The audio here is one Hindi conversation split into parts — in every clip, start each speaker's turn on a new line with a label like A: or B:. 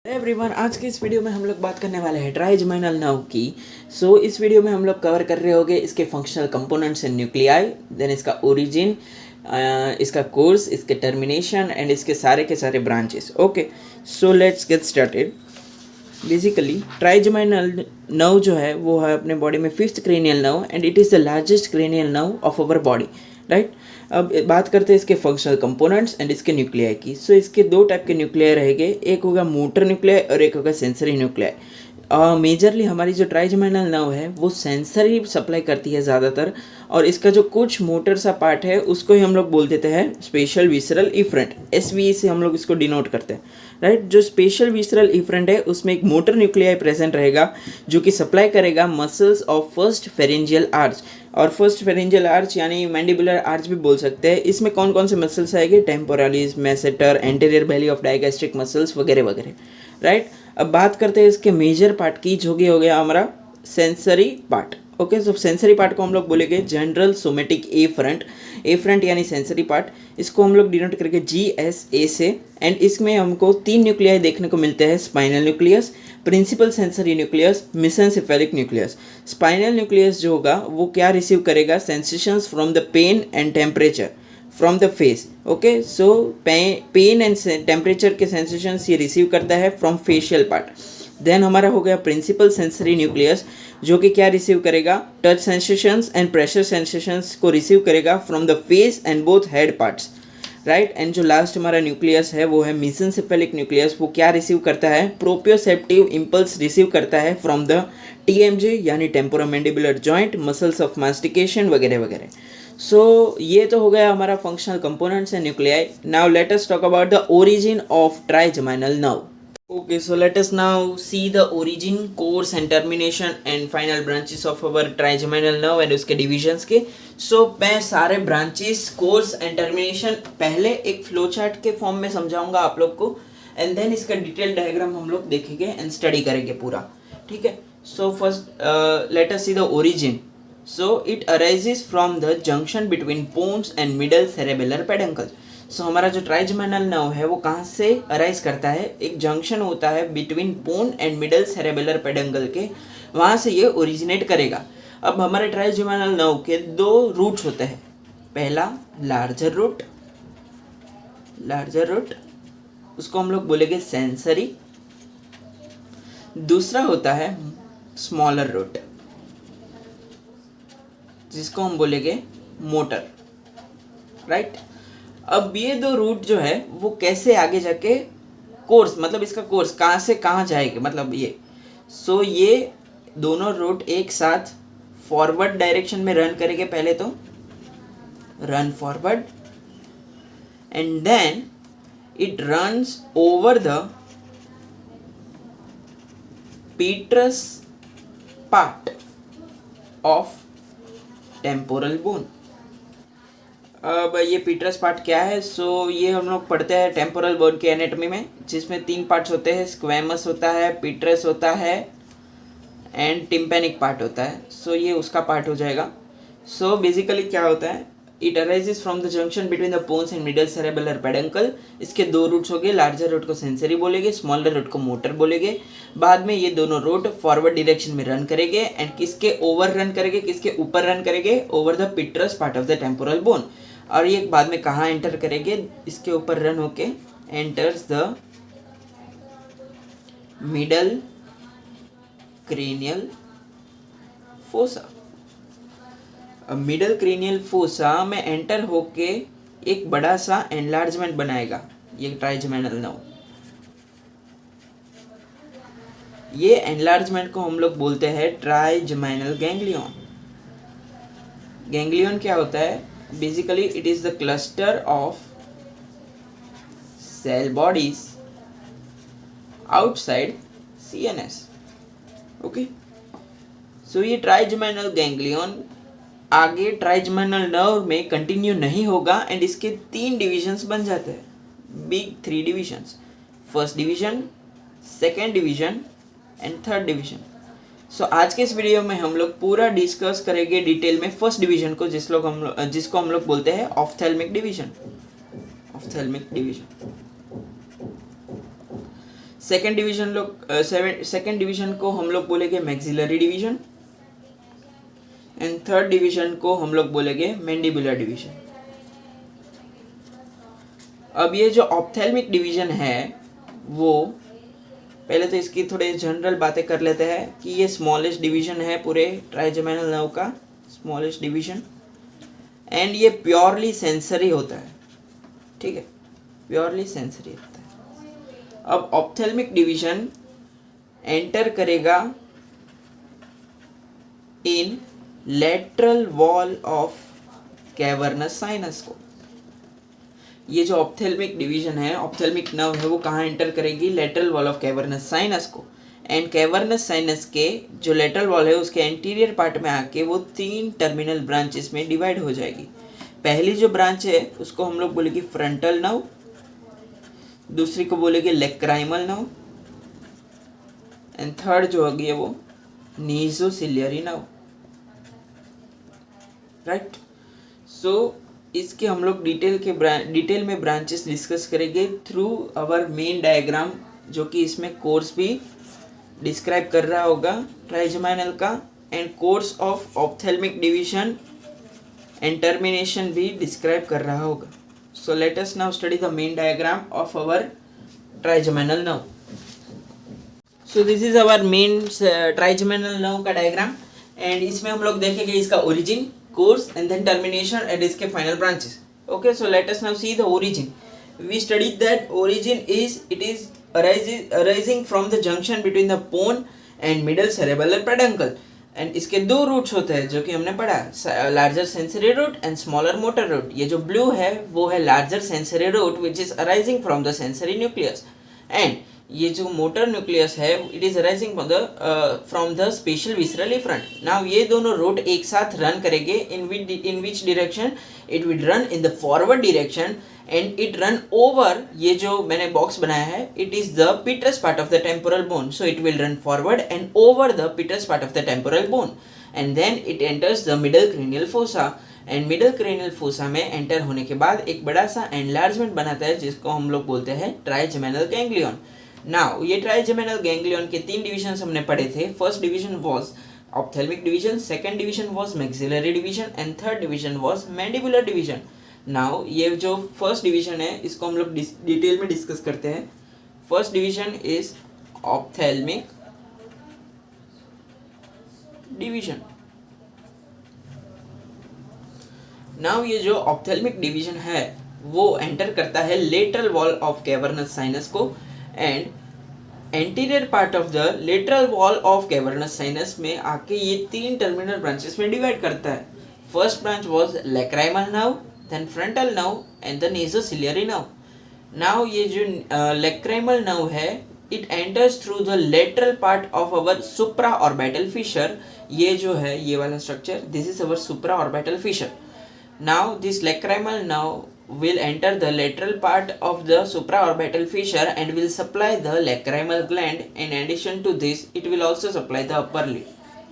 A: एवरीवन, आज के इस वीडियो में हम लोग बात करने वाले हैं ट्राइजेमिनल नर्व की। इस वीडियो में हम लोग कवर कर रहे होंगे इसके functional components and nuclei, then इसका ओरिजिन, इसका कोर्स, इसके टर्मिनेशन एंड इसके सारे branches. Okay, so let's get started. Basically trigeminal nerve जो है वो है अपने बॉडी में fifth cranial nerve and it is the largest cranial nerve of our body, right. अब बात करते हैं इसके फंक्शनल कंपोनेंट्स एंड इसके न्यूक्लियाई की। इसके दो टाइप के न्यूक्लियाई रहेंगे, एक होगा मोटर न्यूक्लियाई और एक होगा सेंसरी न्यूक्लियाई। मेजरली हमारी जो ट्राइजेमिनल नर्व है वो सेंसरी सप्लाई करती है ज़्यादातर, और इसका जो कुछ मोटर सा पार्ट है उसको ही हम लोग बोल देते हैं स्पेशल विसरल इफरेंट, एसवी से हम लोग इसको डिनोट करते हैं, राइट। जो स्पेशल विसरल इफरेंट है उसमें एक मोटर न्यूक्लियाई प्रेजेंट रहेगा जो कि सप्लाई करेगा muscles of first pharyngeal arch, और फर्स्ट फेरेंजियल आर्च यानी मैंडिबुलर आर्च भी बोल सकते हैं। इसमें कौन कौन से मसल्स आएंगे? Temporalis, masseter, anterior belly of digastric muscles वगैरह वगैरह, राइट। अब बात करते हैं इसके मेजर पार्ट की, जो कि हो गया हमारा सेंसरी पार्ट। ओके, तो सेंसरी पार्ट को हम लोग बोलेंगे जनरल सोमेटिक एफरंट यानी सेंसरी पार्ट। इसको हम लोग डिनोट करके GSA से, एंड इसमें हमको तीन न्यूक्लियाई देखने को मिलते हैं: spinal nucleus, principal sensory nucleus, mesencephalic nucleus. Spinal nucleus जो होगा वो क्या रिसीव करेगा? Sensations from the pain and temperature from the face. Okay, so pain and temperature के सेंसेशंस ये रिसीव करता है फ्रॉम फेशियल पार्ट। देन हमारा हो गया प्रिंसिपल सेंसरी न्यूक्लियस, जो कि क्या रिसीव करेगा? Touch sensations and pressure sensations को रिसीव करेगा from the face and both head parts, right. And जो लास्ट हमारा न्यूक्लियस है वो है मेसेंसेफेलिक न्यूक्लियस। वो क्या रिसीव करता है? प्रोप्रियोसेप्टिव इम्पल्स रिसीव करता है फ्रॉम द TMJ यानी टेम्पोरोमैंडिबुलर जॉइंट, मसल्स ऑफ मास्टिकेशन वगैरह वगैरह। ये तो हो गया हमारा functional components and nuclei. Now let us talk about the origin of trigeminal nerve. Okay, so let us now see the origin, course and termination and final branches of our trigeminal nerve and उसके divisions के। मैं सारे branches, course and termination पहले एक फ्लो चार्ट के फॉर्म में समझाऊंगा आप लोग को, एंड देन इसका डिटेल डायग्राम हम लोग देखेंगे एंड स्टडी करेंगे पूरा, ठीक है। First let us see the origin. It arises from the junction between pons and middle cerebellar peduncle. हमारा जो ट्राइजेमिनल नर्व है वो कहाँ से अराइज करता है? एक जंक्शन होता है between pons and middle cerebellar peduncle के, वहाँ से ये ओरिजिनेट करेगा। अब हमारे ट्राइजेमिनल नर्व के दो रूट्स होते हैं। पहला लार्जर रूट, उसको हम लोग बोलेंगे सेंसरी। दूसरा होता है स्मॉलर रूट, जिसको हम बोलेंगे मोटर, राइट। अब ये दो रूट जो है वो कैसे आगे जाके कोर्स, मतलब इसका कोर्स कहाँ से कहाँ जाएगा, मतलब ये ये दोनों रूट एक साथ फॉरवर्ड डायरेक्शन में रन करेंगे। पहले तो run forward and then it runs over the petrous part of temporal bone. अब ये पीट्रस पार्ट क्या है? ये हम लोग पढ़ते हैं टेम्पोरल बोन के एनाटॉमी में, जिसमें तीन पार्ट्स होते हैं: स्क्वेमस होता है, पीट्रस होता है एंड टिम्पेनिक पार्ट होता है। ये उसका पार्ट हो जाएगा। बेसिकली क्या होता है? It arises from the junction between the pons and middle cerebellar peduncle. इसके दो रूट्स हो गए, लार्जर रूट को सेंसरी बोलेंगे, स्मॉलर रूट को मोटर बोलेंगे। बाद में ये दोनों रूट फॉरवर्ड डायरेक्शन में रन करेंगे एंड किसके ओवर रन करेंगे, किसके ऊपर रन करेंगे? Over the petrous part of the temporal bone. और ये बाद में कहाँ एंटर करेंगे? इसके ऊपर रन होके enters the middle cranial fossa. Middle cranial fossa में एंटर होके एक बड़ा सा एनलार्जमेंट बनाएगा ये ट्राइजेमिनल नर्व। ये एनलार्जमेंट को हम लोग बोलते हैं ट्राइजेमिनल गैंग्लियन। गैंग्लियन क्या होता है? Basically it is the cluster of cell bodies outside CNS। Okay, ये ट्राइजेमिनल गैंग्लियन आगे ट्राइजेमिनल नर्व में कंटिन्यू नहीं होगा एंड इसके तीन डिविजन्स बन जाते हैं, big 3 divisions: first division, second division and third division. आज के इस वीडियो में हम लोग पूरा डिस्कस करेंगे डिटेल में फर्स्ट डिवीजन को, जिसको हम लोग बोलते हैं ऑफ्थेल्मिक डिवीजन। सेकेंड डिवीजन को हम लोग बोलेंगे maxillary division and third division को हम लोग बोलेंगे मैंडिबुलर डिवीजन। अब ये जो ऑप्थेल्मिक डिवीजन है वो पहले तो इसकी थोड़े जनरल बातें कर लेते हैं कि ये स्मॉलेस्ट डिवीजन है पूरे ट्राइजेमिनल नर्व का, स्मॉलेस्ट डिवीजन, एंड ये प्योरली सेंसरी होता है, ठीक है, प्योरली सेंसरी होता है। अब ऑप्थेल्मिक डिवीजन एंटर करेगा in lateral wall of cavernous sinus को। ये जो ऑप्थेल्मिक डिवीजन है, ऑप्थेल्मिक नर्व है, वो कहाँ एंटर करेगी? Lateral wall of cavernous sinus को। एंड कैवर्नस साइनस के जो लेटरल वॉल है उसके एंटीरियर पार्ट में आके वो 3 टर्मिनल ब्रांचेस में डिवाइड हो जाएगी। पहली जो ब्रांच है उसको हम लोग बोलेंगे फ्रंटल नर्व, दूसरी को बोलेंगे लेक्राइमल नर्व, एंड थर्ड जो होगी वो नीजोसिलियरी नर्व, राइट। सो इसके हम लोग डिटेल में ब्रांचेस डिस्कस करेंगे थ्रू आवर मेन डायग्राम, जो कि इसमें कोर्स भी डिस्क्राइब कर रहा होगा ट्राइजेमिनल का, and course of ophthalmic division and termination भी डिस्क्राइब कर रहा होगा। So let us now study the main diagram of our trigeminal nerve. So this is our main trigeminal nerve का डायग्राम, एंड इसमें हम लोग देखेंगे इसका origin, course and then termination and its final branches. Okay, so let us now see the origin. We studied that origin is arising from the junction between the bone and middle cerebellar peduncle, and इसके 2 रूट्स होते हैं जो कि हमने पढ़ा, larger sensory root and smaller motor root. ये जो ब्लू है वो है larger sensory root which is arising from the sensory nucleus, and ये जो मोटर न्यूक्लियस है it is arising from the special visceral front. Now ये दोनों रूट एक साथ रन करेंगे in which direction? It will run in the forward direction and it run over, ये जो मैंने बॉक्स बनाया है it is the petrous part of the temporal bone, so it will run forward and over the petrous part of the temporal bone, and then it enters the middle cranial fossa, and middle cranial fossa में एंटर होने के बाद एक बड़ा सा एनलार्जमेंट बनाता है जिसको हम लोग बोलते हैं ट्राइजेमिनल गैंग्लियन। नाउ ये ट्राइजेमिनल गैंग्लियन के 3 डिवीजन हमने पढ़े थे। First division was ophthalmic division, second division was maxillary division and third division was mandibular division. Now ये जो फर्स्ट डिवीजन है इसको हम लोग डिटेल में डिस्कस करते हैं। First division is ophthalmic division. Now ये जो ऑप्थेल्मिक डिवीजन है वो एंटर करता है lateral wall of cavernous sinus को, and anterior part of the lateral wall of cavernous sinus में आके ये 3 टर्मिनल ब्रांचेस में डिवाइड करता है। First branch was lacrimal nerve, then frontal nerve and the nasociliary nerve. Now ये जो लैक्राइमल नर्व है it enters through the lateral part of our supra orbital fissure. ये जो है ये वाला structure, this is our supra orbital fissure. Now this lacrimal nerve will enter the lateral part of the supraorbital fissure and will supply the lacrimal gland. In addition to this, it will also supply the upper lid.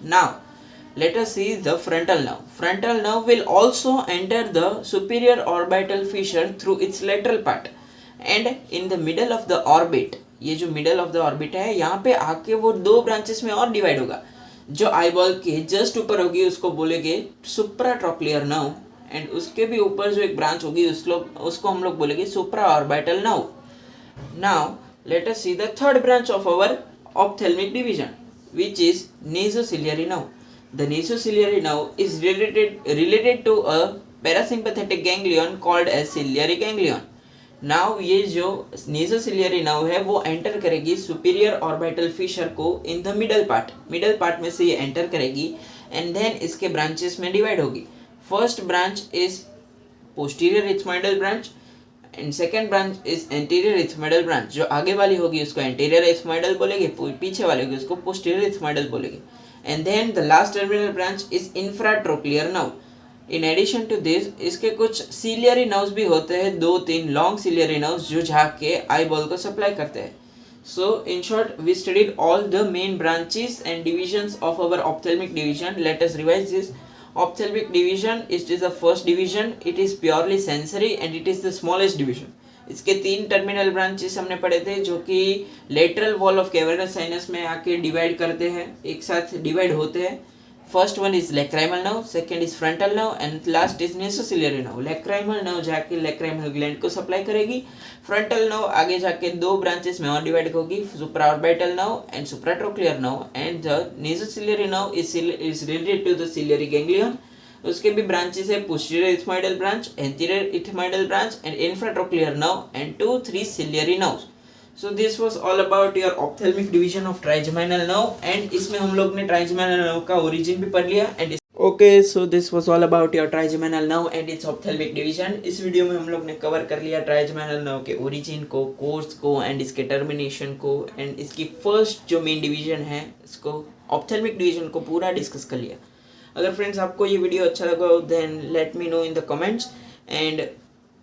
A: Now, let us see the frontal nerve. Frontal nerve will also enter the superior orbital fissure through its lateral part. And in the middle of the orbit, ये जो middle of the orbit है यहाँ पे आके वो 2 branches में और divide होगा। जो eyeball के just ऊपर होगी उसको बोलेंगे supratrochlear nerve, एंड उसके भी ऊपर जो एक ब्रांच होगी उसको हम लोग बोलेंगे supra orbital nerve. Now let us see the third branch of our ophthalmic division which is nasociliary nerve. The nasociliary nerve is related to a parasympathetic ganglion called as ciliary ganglion. Now ये जो नेजोसिलियरी नर्व है वो एंटर करेगी सुपीरियर ऑर्बिटल फिशर को इन द मिडल पार्ट में से ये एंटर करेगी एंड देन इसके ब्रांचेस में डिवाइड होगी। First branch is posterior ethmoidal branch and second branch is anterior ethmoidal branch. जो आगे वाली होगी उसको anterior ethmoidal बोलेंगे, पीछे वाली होगी उसको posterior ethmoidal बोलेंगे, and then the last terminal branch is infratrochlear nerve. In addition to this, इसके कुछ ciliary nerves भी होते हैं, 2-3 long ciliary nerves जो जाके eyeball को supply करते हैं। So in short, we studied all the main branches and divisions of our ophthalmic division. Let us revise this. Ophthalmic division is the first division. It is purely sensory and it is the smallest division. इसके 3 टर्मिनल ब्रांचेस हमने पढ़े थे जो कि lateral wall of cavernous sinus में आके डिवाइड करते हैं, एक साथ डिवाइड होते हैं। First one is lacrimal nerve, second is frontal nerve and last is nasociliary nerve. Lacrimal nerve जाके लैक्राइमल ग्लैंड को सप्लाई करेगी। फ्रंटल नर्व आगे जाके 2 ब्रांचेस में और डिवाइड होगी, supraorbital nerve and supratrochlear nerve, and the nasociliary nerve is related to the ciliary ganglion. उसके भी ब्रांचेस है, posterior ethmoidal branch, anterior ethmoidal branch and infratrochlear nerve and 2-3 ciliary nerves. So this was all about your ophthalmic division of trigeminal nerve, and इसमें हम लोग ने trigeminal nerve का origin भी पढ़ लिया। and okay, so this was all about your trigeminal nerve and its ophthalmic division। इस वीडियो में हम लोग ने कवर कर लिया trigeminal nerve के origin को, course को and इसके termination को, and इसकी first जो main division है इसको ophthalmic division को पूरा डिस्कस कर लिया। अगर फ्रेंड्स आपको ये वीडियो अच्छा लगा हो then let me know in the comments, and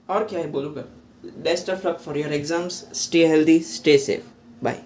A: और क्या है बोलूँगा, best of luck for your exams, stay healthy, stay safe, bye.